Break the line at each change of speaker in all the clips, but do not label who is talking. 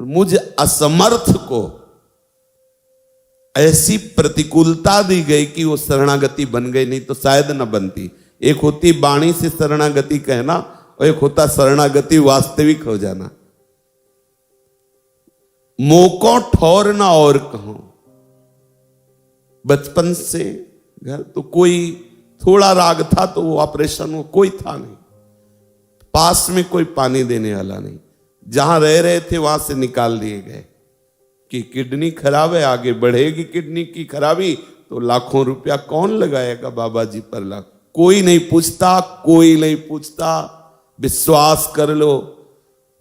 और मुझ असमर्थ को ऐसी प्रतिकूलता दी गई कि वो शरणागति बन गई, नहीं तो शायद न बनती। एक होती वाणी से शरणागति कहना और एक होता शरणागति वास्तविक हो जाना। मोको ठौरना और कहूं, बचपन से घर तो कोई थोड़ा राग था तो वो ऑपरेशन वो कोई था नहीं, पास में कोई पानी देने वाला नहीं, जहां रह रहे थे वहां से निकाल दिए गए कि किडनी खराब है, आगे बढ़ेगी किडनी की खराबी तो लाखों रुपया कौन लगाएगा बाबा जी पर लाख। कोई नहीं पूछता, कोई नहीं पूछता, विश्वास कर लो।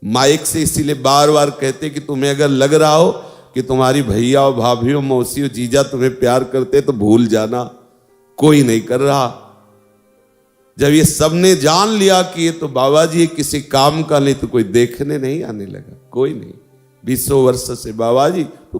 माइक से इसीलिए बार बार कहते कि तुम्हें अगर लग रहा हो कि तुम्हारी भैया और भाभी और मौसी और जीजा तुम्हें प्यार करते तो भूल जाना, कोई नहीं कर रहा। जब ये सबने जान लिया कि ये तो बाबा जी किसी काम का नहीं, तो कोई देखने नहीं आने लगा, कोई नहीं। 20 वर्ष से बाबा जी तो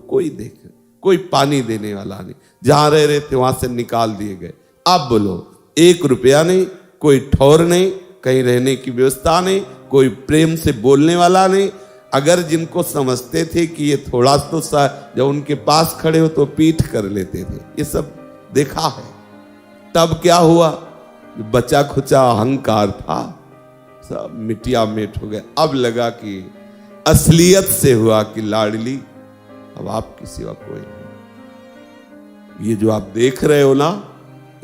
कोई पानी देने वाला नहीं, जहां रह रहे थे वहां से निकाल दिए गए। अब बोलो, 1 रुपया नहीं, कोई ठौर नहीं, कहीं रहने की व्यवस्था नहीं, कोई प्रेम से बोलने वाला नहीं। अगर जिनको समझते थे कि ये थोड़ा तो जब उनके पास खड़े हो तो पीठ कर लेते थे, ये सब देखा है। तब क्या हुआ, बचा खुचा अहंकार था सब मिटिया मेट हो गया। अब लगा कि असलियत से हुआ कि लाडली अब आपकी सिवा कोई नहीं। ये जो आप देख रहे हो ना,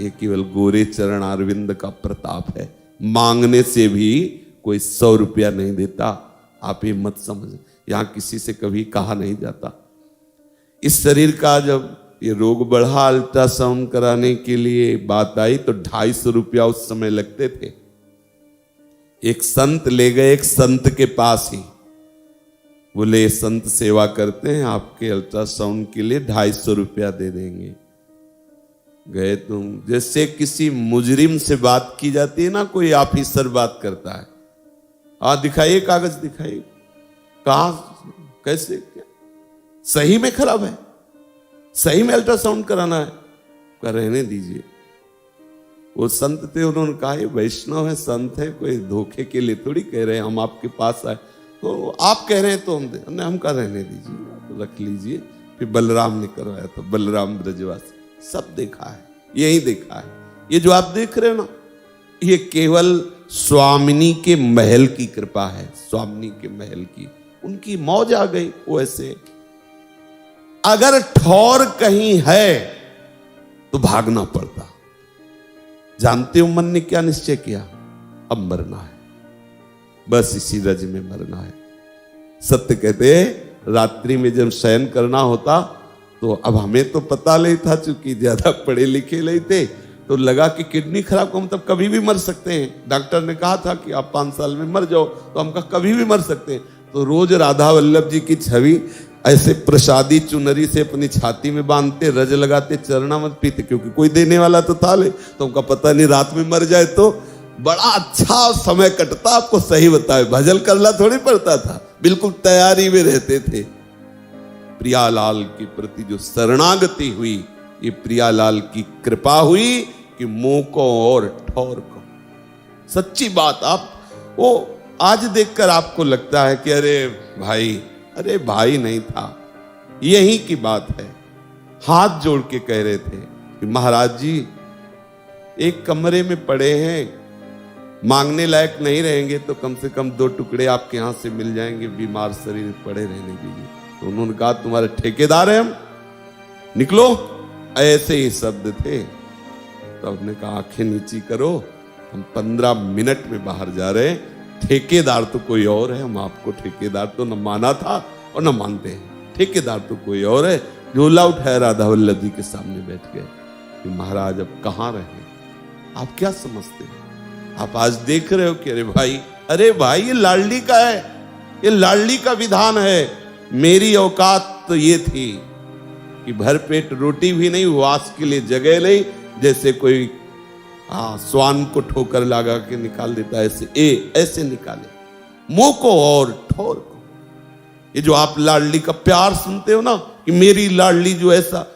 ये केवल गोरे चरण अरविंद का प्रताप है। मांगने से भी कोई 100 रुपया नहीं देता, आप ये मत समझ। यहां किसी से कभी कहा नहीं जाता। इस शरीर का जब ये रोग बढ़ा, अल्ट्रासाउंड कराने के लिए बात आई तो 250 रुपया उस समय लगते थे। एक संत ले गए एक संत के पास ही, बोले संत सेवा करते हैं, आपके अल्ट्रासाउंड के लिए 250 रुपया दे देंगे। गए तुम, जैसे किसी मुजरिम से बात की जाती है ना, कोई ऑफिसर बात करता है, दिखाइए कागज दिखाइए, कहां कैसे क्या सही में खराब है, सही में अल्ट्रासाउंड कराना है, कर रहने दीजिए। वो संत थे, उन्होंने कहा ये वैष्णव है, संत है, कोई धोखे के लिए थोड़ी कह रहे हैं हम आपके पास आए, तो आप कह रहे हैं तो हम कर रहने दीजिए, तो रख लीजिए। फिर बलराम ने करवाया, तो बलराम ब्रजवासी सब देखा है, यही देखा है। ये जो आप देख रहे हो ना, ये केवल स्वामिनी के महल की कृपा है, स्वामिनी के महल की, उनकी मौज आ गई। वो ऐसे अगर ठौर कहीं है तो भागना पड़ता। जानते हो मन ने क्या निश्चय किया, अब मरना है, बस इसी रज में मरना है। सत्य कहते रात्रि में जब शयन करना होता तो अब हमें तो पता नहीं था, चूंकि ज्यादा पढ़े लिखे नहीं थे, तो लगा कि किडनी खराब को मतलब कभी भी मर सकते हैं। डॉक्टर ने कहा था कि आप 5 साल में मर जाओ, तो हम कहा कभी भी मर सकते हैं। तो रोज राधा वल्लभ जी की छवि ऐसे प्रसादी चुनरी से अपनी छाती में बांधते, रज लगाते, चरणामृत पीते, क्योंकि कोई देने वाला तो था ले, तो उनका पता नहीं रात में मर जाए तो बड़ा अच्छा समय कटता। आपको सही बताए, भजन करना थोड़ी पड़ता था, बिल्कुल तैयारी में रहते थे। प्रियालाल के प्रति जो शरणागति हुई, ये प्रियालाल की कृपा हुई कि मुंह को और ठौर को। सच्ची बात, आप वो आज देखकर आपको लगता है कि अरे भाई नहीं था, यही की बात है। हाथ जोड़ के कह रहे थे कि महाराज जी एक कमरे में पड़े हैं, मांगने लायक नहीं रहेंगे तो कम से कम 2 टुकड़े आपके यहां से मिल जाएंगे, बीमार शरीर पड़े रहने के लिए। तो उन्होंने कहा तुम्हारे ठेकेदार हैं हम, निकलो, ऐसे ही शब्द थे। तो उसने कहा आंखें नीची करो, हम 15 मिनट में बाहर जा रहे हैं, ठेकेदार तो कोई और है, हम आपको ठेकेदार तो न माना था और न मानते हैं, ठेकेदार तो कोई और है। झोला उठाया, राधा वल्लभ जी के सामने बैठ गए कि महाराज अब कहाँ रहे, आप क्या समझते हो? आप आज देख रहे हो कि अरे भाई ये लाडली का है, ये लाडली का विधान है। मेरी औकात तो ये थी कि भर पेट रोटी भी नहीं, वास के लिए जगह नहीं, जैसे कोई स्वान को ठोकर लगा के निकाल देता है, ऐसे निकाले, मुंह को और ठोर को। ये जो आप लाडली का प्यार सुनते हो ना कि मेरी लाडली जो ऐसा,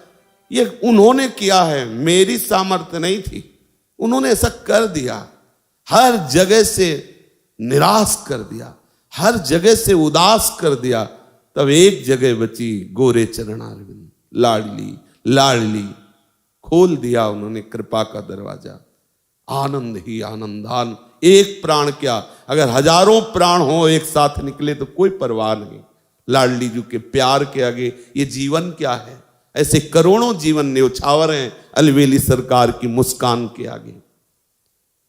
ये उन्होंने किया है, मेरी सामर्थ्य नहीं थी, उन्होंने ऐसा कर दिया। हर जगह से निराश कर दिया, हर जगह से उदास कर दिया। तब एक जगह बची, गोरे चरणारविंद। लाडली लाडली, खोल दिया उन्होंने कृपा का दरवाजा। आनंद ही आनंद। एक प्राण क्या, अगर हजारों प्राण हो एक साथ निकले तो कोई परवाह नहीं। लाडली जी के प्यार के आगे ये जीवन क्या है। ऐसे करोड़ों जीवन न्यौछावर हैं अलवेली सरकार की मुस्कान के आगे।